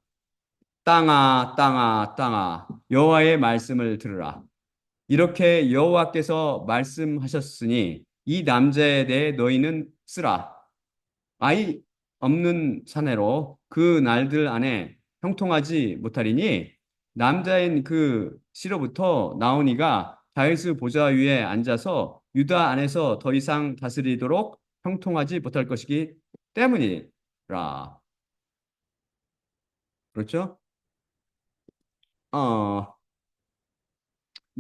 Speaker 1: 땅아, 땅아, 땅아, 여호와의 말씀을 들으라. 이렇게 여호와께서 말씀하셨으니 이 남자에 대해 너희는 쓰라. 아이 없는 사내로 그 날들 안에 형통하지 못하리니 남자인 그 씨로부터 나온 이가 다윗의 보좌 위에 앉아서 유다 안에서 더 이상 다스리도록 형통하지 못할 것이기 때문이라. 그렇죠? 어,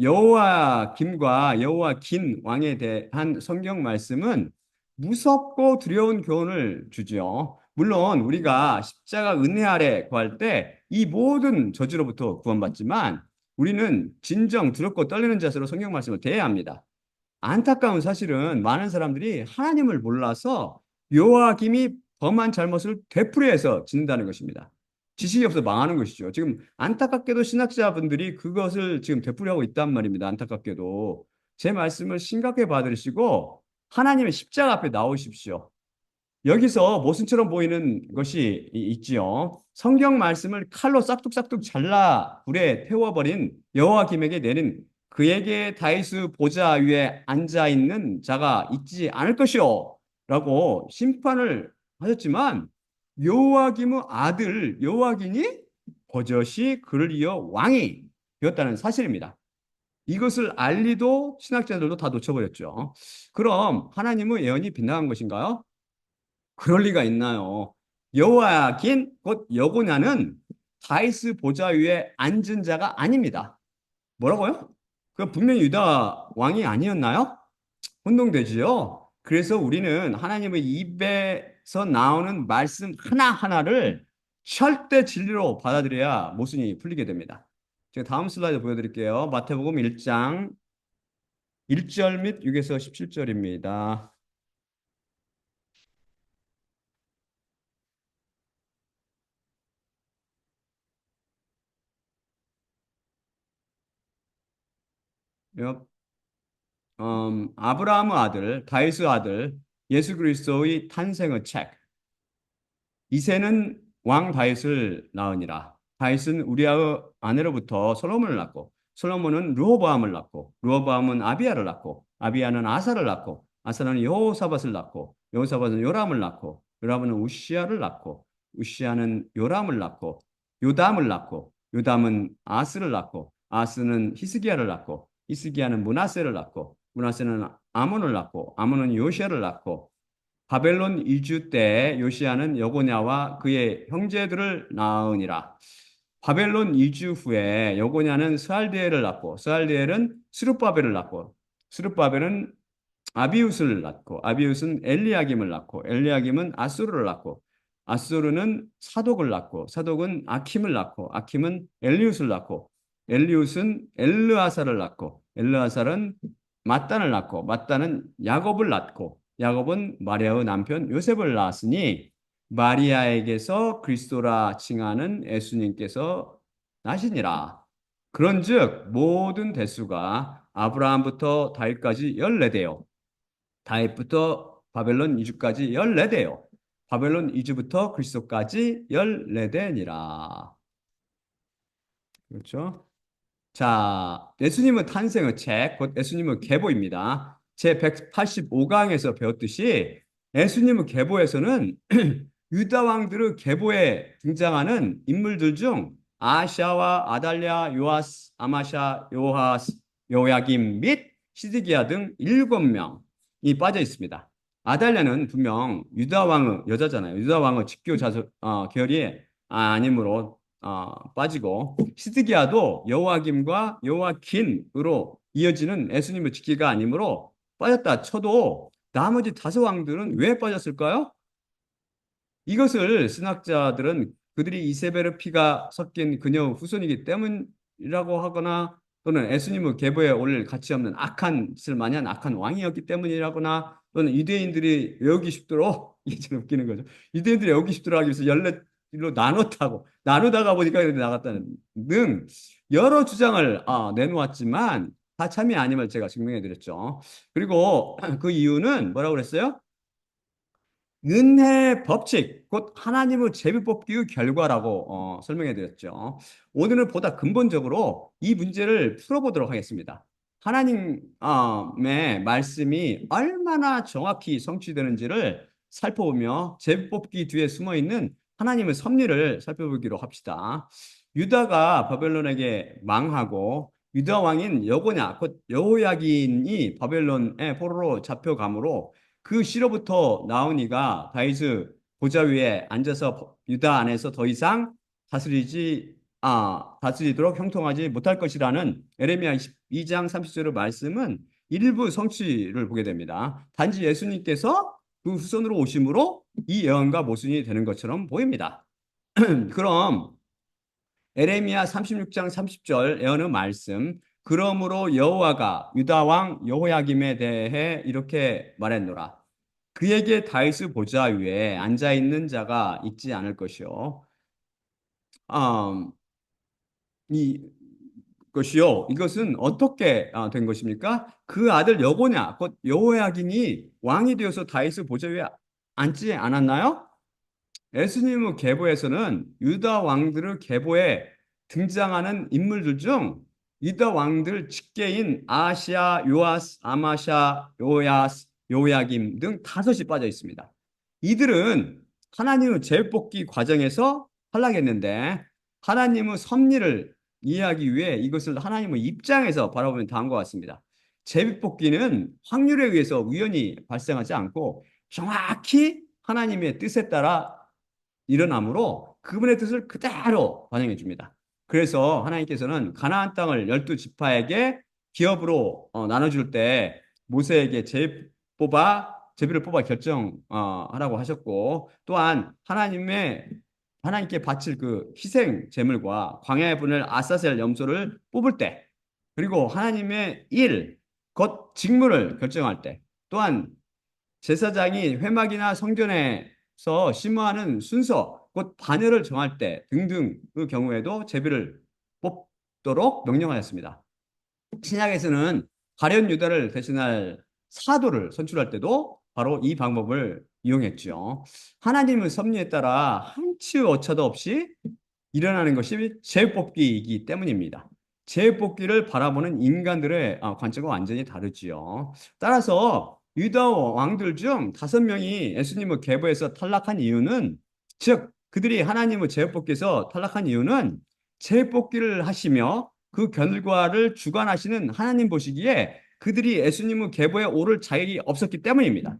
Speaker 1: 여호와김과 여호와긴 왕에 대한 성경 말씀은 무섭고 두려운 교훈을 주죠. 물론 우리가 십자가 은혜 아래 구할 때 이 모든 저주로부터 구원받지만 우리는 진정 두렵고 떨리는 자세로 성경 말씀을 대해야 합니다. 안타까운 사실은 많은 사람들이 하나님을 몰라서 요아김이 범한 잘못을 되풀이해서 짓는다는 것입니다. 지식이 없어 망하는 것이죠. 지금 안타깝게도 신학자분들이 그것을 지금 되풀이하고 있단 말입니다. 안타깝게도 제 말씀을 심각하게 받으시고 하나님의 십자가 앞에 나오십시오. 여기서 모순처럼 보이는 것이 있지요. 성경 말씀을 칼로 싹둑싹둑 잘라 불에 태워버린 여호와김에게 내린 그에게 다윗의 보좌 위에 앉아 있는 자가 있지 않을 것이요 라고 심판을 하셨지만 여호와김의 아들 여호와긴이 버젓이 그를 이어 왕이 되었다는 사실입니다. 이것을 알리도 신학자들도 다 놓쳐버렸죠. 그럼 하나님의 예언이 빗나간 것인가요? 그럴 리가 있나요? 여호와긴 곧 여고냐는 다윗 보좌 위에 앉은 자가 아닙니다. 뭐라고요? 그 분명히 유다 왕이 아니었나요? 혼동되지요. 그래서 우리는 하나님의 입에서 나오는 말씀 하나하나를 절대 진리로 받아들여야 모순이 풀리게 됩니다. 제가 다음 슬라이드 보여드릴게요. 마태복음 1장 1절 및 6에서 17절입니다. 아브라함의 아들, 다윗의 아들, 예수 그리스도의 탄생의 책. 이새는 왕 다윗을 낳으니라. 다윗은 우리아의 아내로부터 솔로몬을 낳고, 솔로몬은 르호보암을 낳고, 르호보암은 아비야를 낳고, 아비야는 아사를 낳고, 아사는 여호사밧을 낳고, 여호사밧은 요람을 낳고, 요람은 우시야를 낳고, 우시야는 요람을 낳고, 요담을 낳고, 요담은 아스를 낳고, 아스는 히스기야를 낳고, 히스기야는 므낫세를 낳고, 므낫세는 아몬을 낳고, 아몬은 요시야를 낳고, 바벨론 이주 때 요시야는 여고냐와 그의 형제들을 낳으니라. 바벨론 이주 후에 여고냐는 스알디엘을 낳고 스알디엘은 스룹바벨을 낳고 스룹바벨은 아비웃을 낳고 아비웃은 엘리야김을 낳고 엘리야김은 아수르를 낳고 아수르는 사독을 낳고 사독은 아킴을 낳고 아킴은 엘리웃을 낳고 엘리웃은 엘르아사를 낳고 엘르아사는 mat단을 낳고 mat단은 야곱을 낳고 야곱은 마리아의 남편 요셉을 낳았으니 마리아에게서 그리스도라 칭하는 예수님께서 나시니라. 그런즉 모든 대수가 아브라함부터 다윗까지 14대요. 다윗부터 바벨론 이주까지 14대요. 바벨론 이주부터 그리스도까지 14대니라. 그렇죠? 자, 예수님의 탄생의 책, 곧 예수님의 계보입니다. 제 185강에서 배웠듯이 예수님의 계보에서는 유다 왕들의 계보에 등장하는 인물들 중 아샤와 아달랴, 요아스, 아마샤, 요하스, 요야김 및 시드기야 등 7명이 빠져 있습니다. 아달랴는 분명 유다 왕의 여자잖아요. 유다 왕의 직교 계열이 아니므로 빠지고 시드기야도 여호와김과 여호와긴으로 이어지는 예수님의 직기가 아니므로 빠졌다 쳐도 나머지 5왕들은 왜 빠졌을까요? 이것을 신학자들은 그들이 이세벨의 피가 섞인 그녀 후손이기 때문이라고 하거나 또는 예수님의 계보에 올 가치 없는 악한 짓을 많이 한 악한 왕이었기 때문이라거나 또는 유대인들이 외우기 쉽도록 이게 좀 웃기는 거죠. 유대인들이 외우기 쉽도록 하기 위해서 열로 나눴다고 나누다가 보니까 이렇게 나갔다는 등 여러 주장을 내놓았지만 다 참이 아님을 제가 증명해 드렸죠. 그리고 그 이유는 뭐라고 그랬어요? 은혜의 법칙, 곧 하나님의 제비뽑기의 결과라고 설명해 드렸죠. 오늘은 보다 근본적으로 이 문제를 풀어보도록 하겠습니다. 하나님의 말씀이 얼마나 정확히 성취되는지를 살펴보며 제비뽑기 뒤에 숨어 있는 하나님의 섭리를 살펴보기로 합시다. 유다가 바벨론에게 망하고 유다 왕인 여고냐, 곧 여호야긴이 바벨론의 포로로 잡혀가므로 그 시로부터 나오니가 다윗의 보좌 위에 앉아서 유다 안에서 더 이상 다스리지 다스리도록 형통하지 못할 것이라는 에레미야 22장 30절의 말씀은 일부 성취를 보게 됩니다. 단지 예수님께서 그 후손으로 오심으로 이 예언과 모순이 되는 것처럼 보입니다. 그럼 에레미야 36장 30절 예언의 말씀, 그러므로 여호와가 유다 왕 여호야김에 대해 이렇게 말했노라. 그에게 다윗의 보좌 위에 앉아 있는 자가 있지 않을 것이요. 음, 이 것이요. 이것은 어떻게 된 것입니까? 그 아들 여고냐, 곧 여호야긴이 왕이 되어서 다윗의 보좌 위에 앉지 않았나요? 예수님의 계보에서는 유다 왕들의 계보에 등장하는 인물들 중 유다 왕들 직계인 아시아, 요아스, 아마샤, 요야스, 요야김 등 다섯이 빠져 있습니다. 이들은 하나님의 재복귀 과정에서 탈락했는데 하나님의 섭리를 이해하기 위해 이것을 하나님의 입장에서 바라보면 다음과 같습니다. 재복귀는 확률에 의해서 우연히 발생하지 않고 정확히 하나님의 뜻에 따라 일어나므로 그분의 뜻을 그대로 반영해 줍니다. 그래서 하나님께서는 가나안 땅을 12지파에게 기업으로 나눠줄 때 모세에게 제비를 뽑아 결정하라고 하셨고, 또한 하나님께 바칠 그 희생 제물과 광야에 보낼 아사셀 염소를 뽑을 때, 그리고 하나님의 곧 직무를 결정할 때, 또한 제사장이 회막이나 성전에서 심호하는 순서, 곧 반열을 정할 때 등등의 경우에도 제비를 뽑도록 명령하였습니다. 신약에서는 가룟 유다를 대신할 사도를 선출할 때도 바로 이 방법을 이용했죠. 하나님의 섭리에 따라 한치의 오차도 없이 일어나는 것이 재뽑기이기 때문입니다. 재뽑기를 바라보는 인간들의 관점과 완전히 다르지요. 따라서 유다 왕들 중 5명이 예수님의 계보에서 탈락한 이유는, 즉 그들이 하나님의 재뽑기에서 탈락한 이유는 재뽑기를 하시며 그 결과를 주관하시는 하나님 보시기에 그들이 예수님의 계보에 오를 자격이 없었기 때문입니다.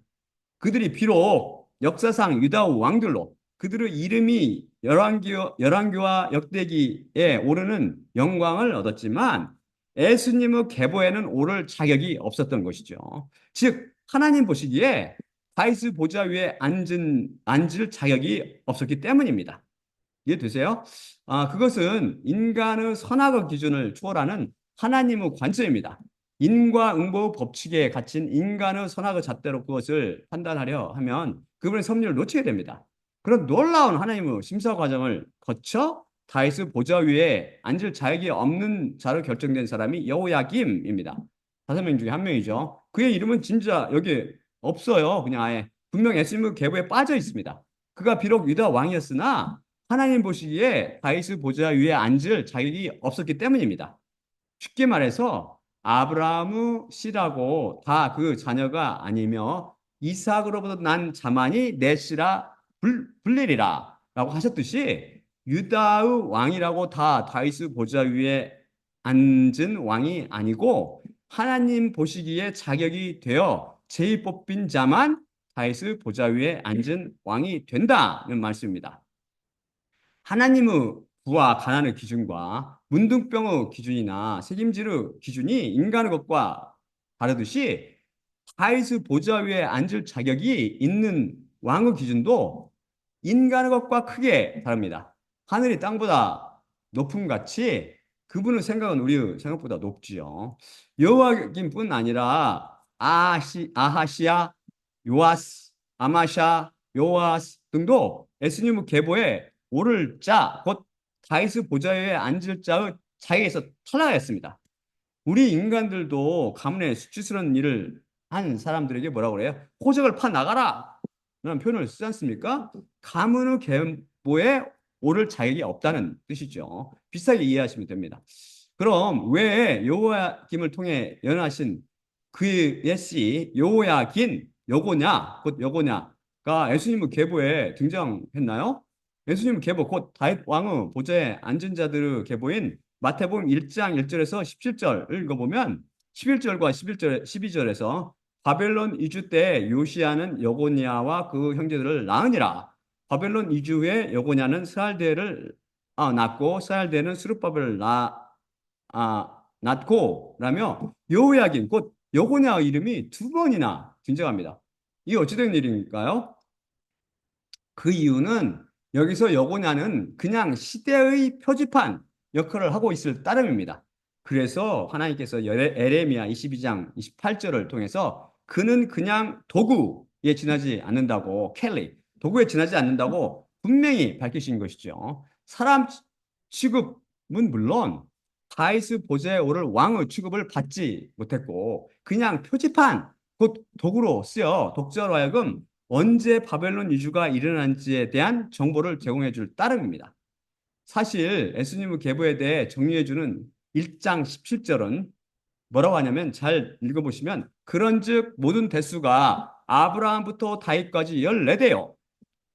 Speaker 1: 그들이 비록 역사상 유다 왕들로 그들의 이름이 열왕기와 역대기에 오르는 영광을 얻었지만 예수님의 계보에는 오를 자격이 없었던 것이죠. 즉 하나님 보시기에 다윗의 보좌 위에 앉을 자격이 없었기 때문입니다. 이해되세요? 그것은 인간의 선악의 기준을 초월하는 하나님의 관점입니다. 인과응보 법칙에 갇힌 인간의 선악의 잣대로 그것을 판단하려 하면 그분의 섭리를 놓치게 됩니다. 그런 놀라운 하나님의 심사 과정을 거쳐 다윗의 보좌 위에 앉을 자격이 없는 자로 결정된 사람이 여호야김입니다. 5명 중에 한 명이죠. 그의 이름은 진짜 여기 없어요. 그냥 아예 분명 예수님의 계보에 빠져 있습니다. 그가 비록 유다 왕이었으나 하나님 보시기에 다윗의 보좌 위에 앉을 자격이 없었기 때문입니다. 쉽게 말해서 아브라함의 씨라고 다 그 자녀가 아니며 이삭으로부터 난 자만이 내 씨라 불리리라 라고 하셨듯이 유다의 왕이라고 다 다윗의 보좌 위에 앉은 왕이 아니고 하나님 보시기에 자격이 되어 제일 뽑힌 자만 다윗의 보좌 위에 앉은 왕이 된다는 말씀입니다. 하나님의 부와 가난의 기준과 문둥병의 기준이나 책임질의 기준이 인간의 것과 다르듯이 다윗의 보좌 위에 앉을 자격이 있는 왕의 기준도 인간의 것과 크게 다릅니다. 하늘이 땅보다 높음 같이 그분의 생각은 우리의 생각보다 높지요. 여호와김뿐 아니라 아하시야, 요아스, 아마샤, 요아스 등도 예수님의 계보에 오를 자, 곧 다윗의 보좌에 앉을 자의 자리에서 탈락했습니다. 우리 인간들도 가문에 수치스러운 일을 한 사람들에게 뭐라고 그래요? 호적을 파 나가라! 라는 표현을 쓰지 않습니까? 가문의 계보에 오를 자격이 없다는 뜻이죠. 비슷하게 이해하시면 됩니다. 그럼 왜 여호야김을 통해 연하신 그의 씨 여고냐, 곧 여고냐가 예수님의 계보에 등장했나요? 예수님 계보, 곧 다윗 왕의 보좌에 앉은 자들의 계보인 마태복음 1장 1절에서 17절을 읽어보면 11절과 12절에서 바벨론 이주 때 요시야는 여고냐와 그 형제들을 낳으니라. 바벨론 이주 후에 여고냐는 스알데를 낳고 쌀되는 스룹바벨을 낳고 라며 여호야긴 곧 여고냐의 이름이 두 번이나 등장합니다. 이게 어찌된 일인가요? 그 이유는 여기서 여고냐는 그냥 시대의 표지판 역할을 하고 있을 따름입니다. 그래서 하나님께서 에레미야 22장 28절을 통해서 그는 그냥 도구에 지나지 않는다고 도구에 지나지 않는다고 분명히 밝히신 것이죠. 사람 취급은 물론 다윗 보좌에 오를 왕의 취급을 받지 못했고 그냥 표지판 곧 도구로 쓰여 독자로 하여금 언제 바벨론 이주가 일어난지에 대한 정보를 제공해 줄 따름입니다. 사실 예수님의 계보에 대해 정리해 주는 1장 17절은 뭐라고 하냐면 잘 읽어보시면 그런즉 모든 대수가 아브라함부터 다윗까지 14대요.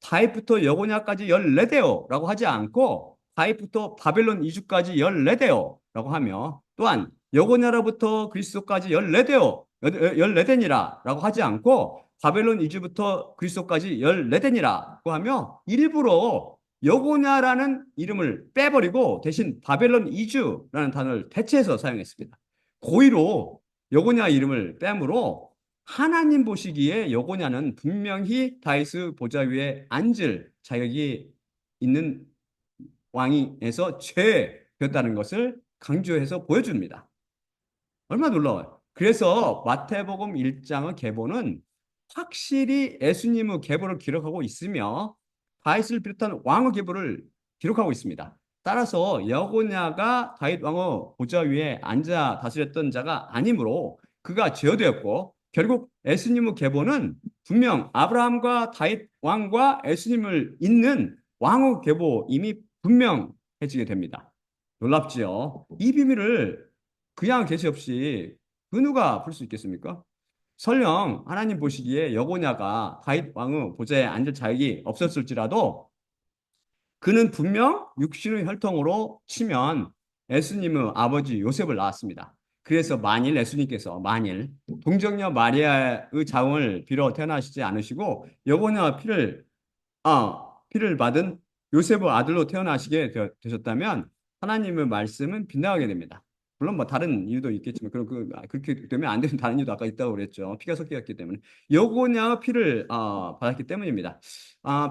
Speaker 1: 다윗부터 여고냐까지 14대요라고 하지 않고 다윗부터 바벨론 이주까지 14대요라고 하며 또한 여고냐로부터 그리스도까지 14대요. 14대니라라고 하지 않고 바벨론 이주부터 그리스도까지 14대니라고 하며 일부러 여고냐라는 이름을 빼버리고 대신 바벨론 이주라는 단어를 대체해서 사용했습니다. 고의로 여고냐 이름을 빼므로 하나님 보시기에 여고냐는 분명히 다윗의 보좌 위에 앉을 자격이 있는 왕에서 죄였다는 것을 강조해서 보여줍니다. 얼마나 놀라워요. 그래서 마태복음 1장의 계보는 확실히 예수님의 계보를 기록하고 있으며 다윗을 비롯한 왕의 계보를 기록하고 있습니다. 따라서 여고냐가 다윗 왕의 보좌 위에 앉아 다스렸던 자가 아니므로 그가 제어되었고 결국 예수님의 계보는 분명 아브라함과 다윗 왕과 예수님을 잇는 왕의 계보 이미 분명해지게 됩니다. 놀랍지요? 이 비밀을 그냥 계시 없이 그 누가 풀 수 있겠습니까? 설령 하나님 보시기에 여고냐가 다윗 왕의 보좌에 앉을 자격이 없었을지라도 그는 분명 육신의 혈통으로 치면 예수님의 아버지 요셉을 낳았습니다. 그래서 만일 예수님께서 만일 동정녀 마리아의 자궁을 빌어 태어나시지 않으시고 여고냐 피를 받은 요셉의 아들로 태어나시게 되셨다면 하나님의 말씀은 빗나가게 됩니다. 물론 뭐 다른 이유도 있겠지만 그렇게 되면 안 되는 다른 이유도 아까 있다고 그랬죠. 피가 섞였기 때문에 여고냐의 피를 받았기 때문입니다.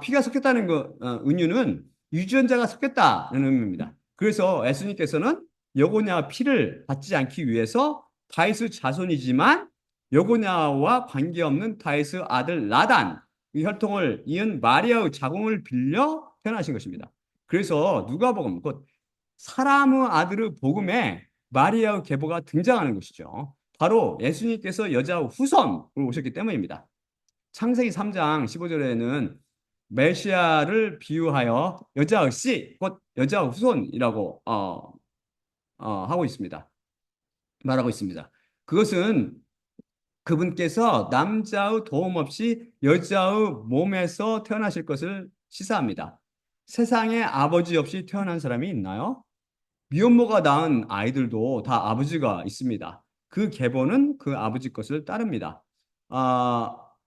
Speaker 1: 피가 섞였다는 은유는 유전자가 섞였다는 의미입니다. 그래서 예수님께서는 여고냐 피를 받지 않기 위해서 다윗의 자손이지만 여고냐와 관계없는 다윗의 아들 나단 이 혈통을 이은 마리아의 자궁을 빌려 태어나신 것입니다. 그래서 누가복음 곧 사람의 아들의 복음에 마리아의 계보가 등장하는 것이죠. 바로 예수님께서 여자 후손으로 오셨기 때문입니다. 창세기 3장 15절에는 메시아를 비유하여 여자의 씨, 곧 여자의 후손이라고 하고 있습니다. 말하고 있습니다. 그것은 그분께서 남자의 도움 없이 여자의 몸에서 태어나실 것을 시사합니다. 세상에 아버지 없이 태어난 사람이 있나요? 미혼모가 낳은 아이들도 다 아버지가 있습니다. 그 계보는 그 아버지 것을 따릅니다.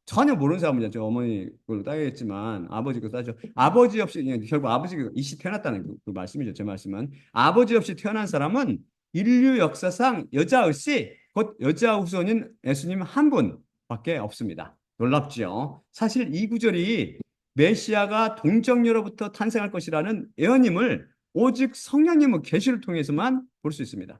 Speaker 1: 전혀 모르는 사람은 이제 어머니 걸로 따야겠지만 아버지 거 따죠. 아버지 없이 그냥 결국 아버지가 이씨 태어났다는 그 말씀이죠. 제 말씀은 아버지 없이 태어난 사람은 인류 역사상 여자의 씨, 곧 여자 후손인 예수님 한 분밖에 없습니다. 놀랍지요. 사실 이 구절이 메시아가 동정녀로부터 탄생할 것이라는 예언임을 오직 성령님의 계시를 통해서만 볼 수 있습니다.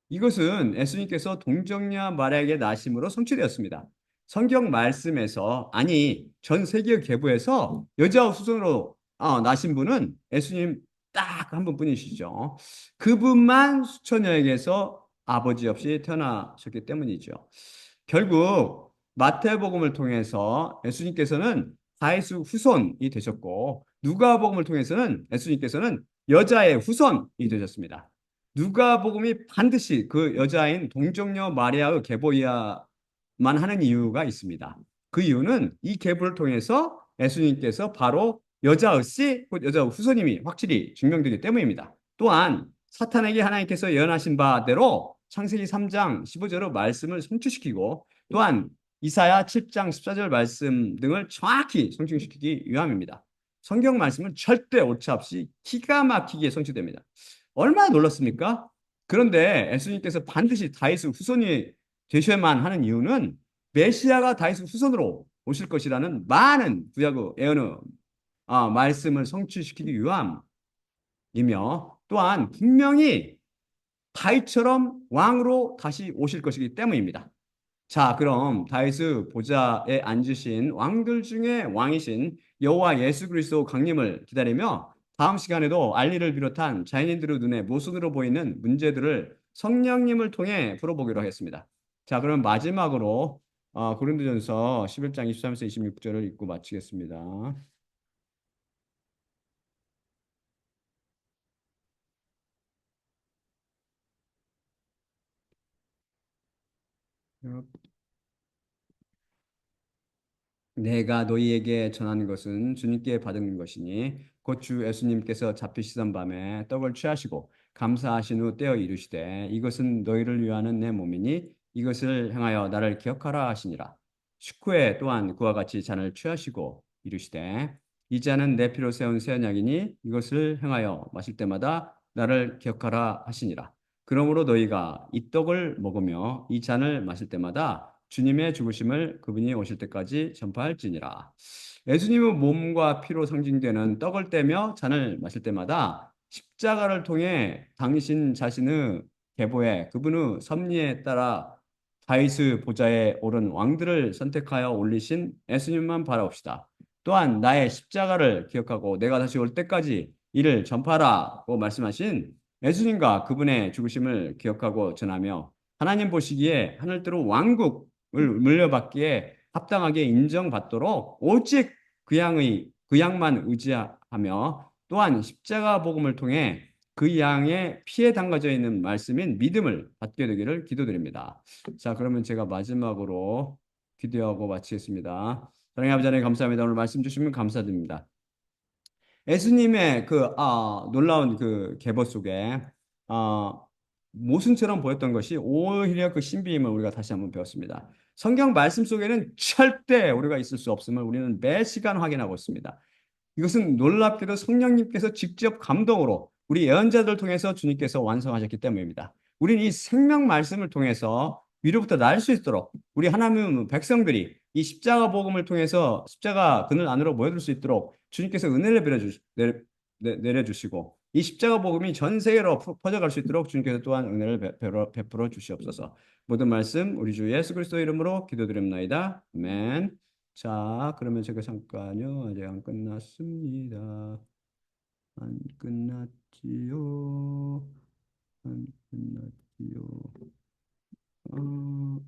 Speaker 1: 이것은 예수님께서 동정녀 마리아에게 나심으로 성취되었습니다. 성경 말씀에서 아니 전 세계 계보에서 여자 후손으로 나신 분은 예수님 딱 한 분뿐이시죠. 그분만 수천여에게서 아버지 없이 태어나셨기 때문이죠. 결국 마태복음을 통해서 예수님께서는 다윗의 후손이 되셨고 누가복음을 통해서는 예수님께서는 여자의 후손이 되셨습니다. 누가복음이 반드시 그 여자인 동정녀 마리아의 계보여야만 하는 이유가 있습니다. 그 이유는 이 계보를 통해서 예수님께서 바로 여자의 씨, 곧 여자의 후손임이 확실히 증명되기 때문입니다. 또한 사탄에게 하나님께서 예언하신 바대로 창세기 3장 15절의 말씀을 성취시키고 또한 이사야 7장 14절 말씀 등을 정확히 성취시키기 위함입니다. 성경 말씀은 절대 오차없이 기가 막히게 성취됩니다. 얼마나 놀랐습니까? 그런데 예수님께서 반드시 다윗의 후손이 되셔야만 하는 이유는 메시아가 다윗의 후손으로 오실 것이라는 많은 구약의 예언의 말씀을 성취시키기 위함이며 또한 분명히 다윗처럼 왕으로 다시 오실 것이기 때문입니다. 자, 그럼 다윗의 보좌에 앉으신 왕들 중에 왕이신 여호와 예수 그리스도 강림을 기다리며 다음 시간에도 알리를 비롯한 자연인들의 눈에 모순으로 보이는 문제들을 성령님을 통해 풀어보기로 하겠습니다. 자, 그럼 마지막으로 고린도전서 11장 23절 26절을 읽고 마치겠습니다. 내가 너희에게 전하는 것은 주님께 받은 것이니 곧 주 예수님께서 잡히시던 밤에 떡을 취하시고 감사하신 후 떼어 이르시되 이것은 너희를 위하는 내 몸이니 이것을 행하여 나를 기억하라 하시니라. 식후에 또한 그와 같이 잔을 취하시고 이르시되 이 잔은 내 피로 세운 새 언약이니 이것을 행하여 마실 때마다 나를 기억하라 하시니라. 그러므로 너희가 이 떡을 먹으며 이 잔을 마실 때마다 주님의 죽으심을 그분이 오실 때까지 전파할지니라. 예수님의 몸과 피로 상징되는 떡을 떼며 잔을 마실 때마다 십자가를 통해 당신 자신의 계보에 그분의 섭리에 따라 다윗의 보좌에 오른 왕들을 선택하여 올리신 예수님만 바라봅시다. 또한 나의 십자가를 기억하고 내가 다시 올 때까지 이를 전파라고 말씀하신 예수님과 그분의 죽으심을 기억하고 전하며 하나님 보시기에 하늘대로 왕국을 물려받기에 합당하게 인정받도록 오직 그 양만 의지하며 또한 십자가 복음을 통해 그 양의 피에 담가져 있는 말씀인 믿음을 받게 되기를 기도드립니다. 자, 그러면 제가 마지막으로 기도하고 마치겠습니다. 사랑의 아버지 하나님 감사합니다. 오늘 말씀 주시면 감사드립니다. 예수님의 놀라운 그 계보 속에 아, 모순처럼 보였던 것이 오히려 그 신비임을 우리가 다시 한번 배웠습니다. 성경 말씀 속에는 절대 우리가 있을 수 없음을 우리는 매 시간 확인하고 있습니다. 이것은 놀랍게도 성령님께서 직접 감동으로 우리 예언자들 통해서 주님께서 완성하셨기 때문입니다. 우리는 이 생명 말씀을 통해서 위로부터 날 수 있도록 우리 하나님 백성들이 이 십자가 복음을 통해서 십자가 그늘 안으로 모여들 수 있도록 주님께서 은혜를 내려주시고 이 십자가 복음이 전 세계로 퍼져갈 수 있도록 주님께서 또한 은혜를 베풀어 주시옵소서. 모든 말씀 우리 주 예수 그리스도 이름으로 기도드립나이다. 아멘. 자, 그러면 제가 잠깐요. 아직 안 끝났습니다. 안 끝났지요. 안 끝났지요. 어,